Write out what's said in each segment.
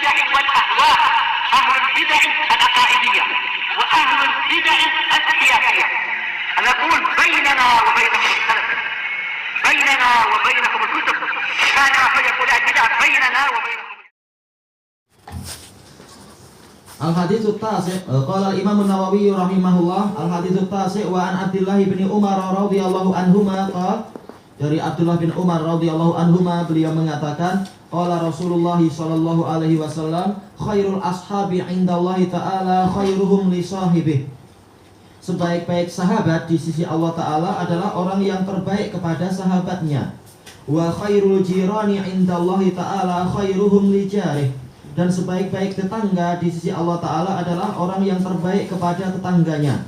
البدع والأهواء، أهل البدع العقائدية وأهل البدع السياسية. نقول بيننا وبينكم السلف، بيننا وبينكم الكتب، كان فيقول البدع بيننا وبينكم. Al-haditsu tasi' qala al-Imam an-Nawawi rahimahullah al-haditsu tasi' wa an Abdullah bin Umar radhiyallahu anhuma qala, dari Abdullah bin Umar radhiyallahu anhuma beliau mengatakan qala Rasulullah sallallahu alaihi wasallam khairul ashabi indallahi ta'ala khairuhum li sahibih. Sebaik-baik sahabat di sisi Allah Ta'ala adalah orang yang terbaik kepada sahabatnya. Wa khairul jirani indallahi ta'ala khairuhum li jarih. Dan sebaik-baik tetangga di sisi Allah Ta'ala adalah orang yang terbaik kepada tetangganya.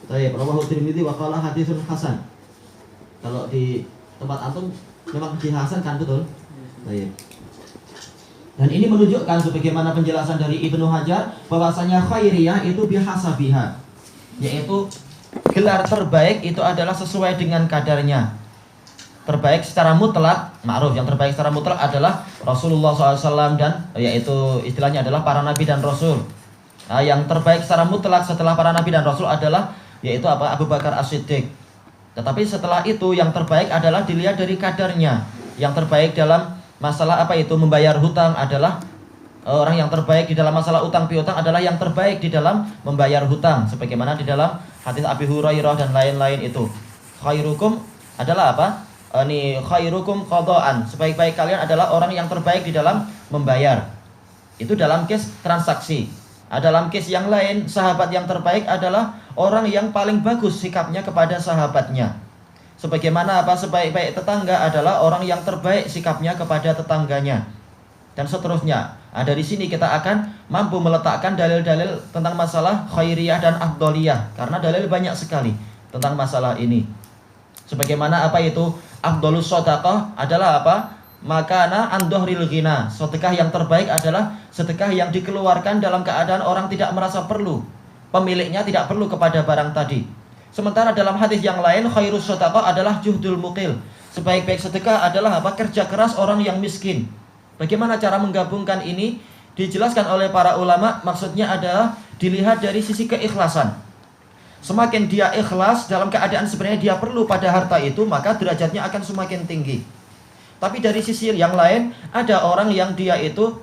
Baik, rawahu Tirmidzi wa qala haditsun hasan. Kalau di tempat antum memang dihasankan, betul? Baik. Dan ini menunjukkan sebagaimana penjelasan dari Ibnu Hajar bahwasanya khairiyah itu bihasabiha, yaitu gelar terbaik itu adalah sesuai dengan kadarnya. Terbaik secara mutlak, ma'ruf, yang terbaik secara mutlak adalah Rasulullah SAW dan yaitu istilahnya adalah para nabi dan rasul. Nah, yang terbaik secara mutlak setelah para nabi dan rasul adalah yaitu apa? Abu Bakar As-Siddiq. Tetapi setelah itu yang terbaik adalah dilihat dari kadarnya. Yang terbaik dalam masalah apa itu? Membayar hutang adalah orang yang terbaik di dalam masalah utang piutang adalah yang terbaik di dalam membayar hutang, sebagaimana di dalam hadis Abi Hurairah dan lain-lain itu. Khairukum adalah apa? Ini khairukum qadaan. Sebaik-baik kalian adalah orang yang terbaik di dalam membayar. Itu dalam case transaksi. Dalam case yang lain, sahabat yang terbaik adalah orang yang paling bagus sikapnya kepada sahabatnya. Sebagaimana apa? Sebaik-baik tetangga adalah orang yang terbaik sikapnya kepada tetangganya. Dan seterusnya. Dari sini kita akan mampu meletakkan dalil-dalil tentang masalah khairiyah dan afdoliyah, karena dalil banyak sekali tentang masalah ini. Sebagaimana apa itu? Afdolus shadaqah adalah apa? Makana andohril ghina. Sedekah yang terbaik adalah sedekah yang dikeluarkan dalam keadaan orang tidak merasa perlu. Pemiliknya tidak perlu kepada barang tadi. Sementara dalam hadis yang lain, khairus shadaqah adalah juhdul muqil. Sebaik-baik sedekah adalah apa? Kerja keras orang yang miskin. Bagaimana cara menggabungkan ini? Dijelaskan oleh para ulama, maksudnya adalah dilihat dari sisi keikhlasan. Semakin dia ikhlas dalam keadaan sebenarnya dia perlu pada harta itu, maka derajatnya akan semakin tinggi. Tapi dari sisi yang lain, ada orang yang dia itu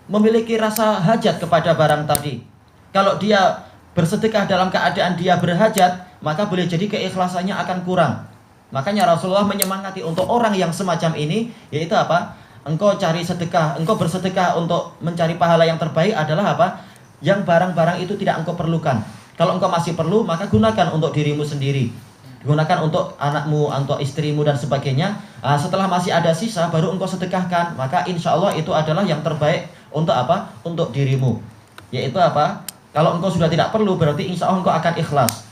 memiliki rasa hajat kepada barang tadi. Kalau dia bersedekah dalam keadaan dia berhajat, maka boleh jadi keikhlasannya akan kurang. Makanya Rasulullah menyemangati untuk orang yang semacam ini, yaitu apa? Engkau cari sedekah, engkau bersedekah untuk mencari pahala yang terbaik adalah apa? Yang barang-barang itu tidak engkau perlukan. Kalau engkau masih perlu, maka gunakan untuk dirimu sendiri. Gunakan untuk anakmu, untuk istrimu dan sebagainya. Setelah masih ada sisa, baru engkau sedekahkan. Maka insya Allah itu adalah yang terbaik untuk apa? Untuk dirimu. Yaitu apa? Kalau engkau sudah tidak perlu, berarti insya Allah engkau akan ikhlas.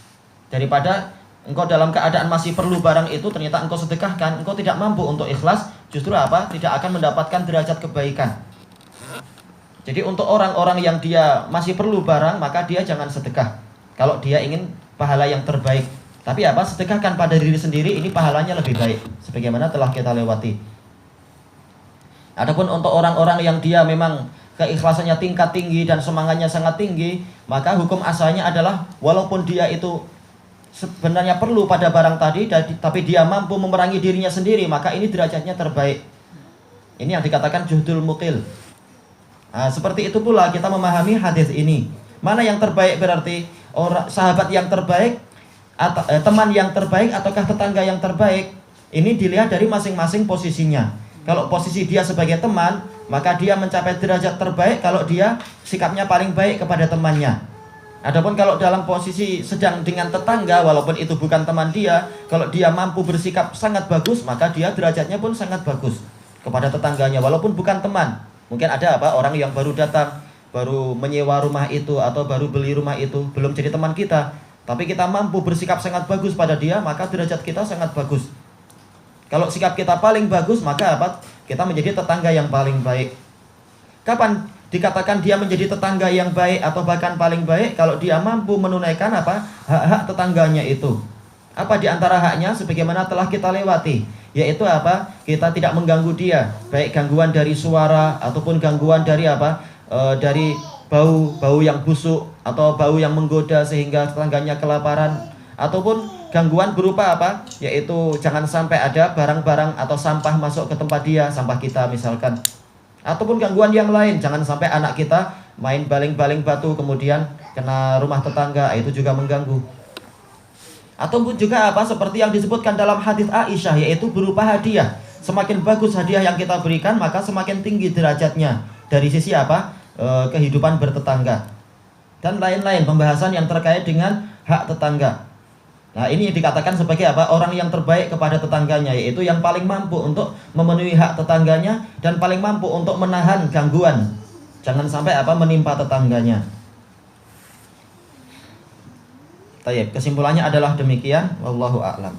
Daripada engkau dalam keadaan masih perlu barang itu, ternyata engkau sedekahkan, engkau tidak mampu untuk ikhlas, justru apa? Tidak akan mendapatkan derajat kebaikan. Jadi untuk orang-orang yang dia masih perlu barang, maka dia jangan sedekah. Kalau dia ingin pahala yang terbaik. Tapi apa? Sedekahkan pada diri sendiri, ini pahalanya lebih baik. Sebagaimana telah kita lewati. Adapun untuk orang-orang yang dia memang keikhlasannya tingkat tinggi dan semangatnya sangat tinggi, maka hukum asalnya adalah walaupun dia itu sebenarnya perlu pada barang tadi, tapi dia mampu memerangi dirinya sendiri, maka ini derajatnya terbaik. Ini yang dikatakan juhdul muqil. Seperti itu pula kita memahami hadis ini. Mana yang terbaik berarti? Sahabat yang terbaik atau teman yang terbaik ataukah tetangga yang terbaik? Ini dilihat dari masing-masing posisinya. Kalau posisi dia sebagai teman, maka dia mencapai derajat terbaik kalau dia sikapnya paling baik kepada temannya. Adapun kalau dalam posisi sedang dengan tetangga, walaupun itu bukan teman dia, kalau dia mampu bersikap sangat bagus, maka dia derajatnya pun sangat bagus kepada tetangganya, walaupun bukan teman. Mungkin ada apa? Orang yang baru datang, baru menyewa rumah itu atau baru beli rumah itu, belum jadi teman kita, tapi kita mampu bersikap sangat bagus pada dia, maka derajat kita sangat bagus. Kalau sikap kita paling bagus, maka apa? Kita menjadi tetangga yang paling baik. Kapan dikatakan dia menjadi tetangga yang baik atau bahkan paling baik? Kalau dia mampu menunaikan apa? Hak-hak tetangganya itu. Apa di antara haknya? Sebagaimana telah kita lewati, yaitu apa? Kita tidak mengganggu dia, baik gangguan dari suara ataupun gangguan dari apa? Dari bau yang busuk atau bau yang menggoda sehingga tetangganya kelaparan, ataupun gangguan berupa apa? Yaitu jangan sampai ada barang-barang atau sampah masuk ke tempat dia, sampah kita misalkan. Ataupun gangguan yang lain, jangan sampai anak kita main baling-baling batu kemudian kena rumah tetangga, itu juga mengganggu. Ataupun juga apa? Seperti yang disebutkan dalam hadis Aisyah, yaitu berupa hadiah. Semakin bagus hadiah yang kita berikan, maka semakin tinggi derajatnya dari sisi apa? Kehidupan bertetangga. Dan lain-lain pembahasan yang terkait dengan hak tetangga. Nah, ini dikatakan sebagai apa? Orang yang terbaik kepada tetangganya, yaitu yang paling mampu untuk memenuhi hak tetangganya dan paling mampu untuk menahan gangguan. Jangan sampai apa? Menimpa tetangganya. Baik, kesimpulannya adalah demikian. Wallahu a'lam.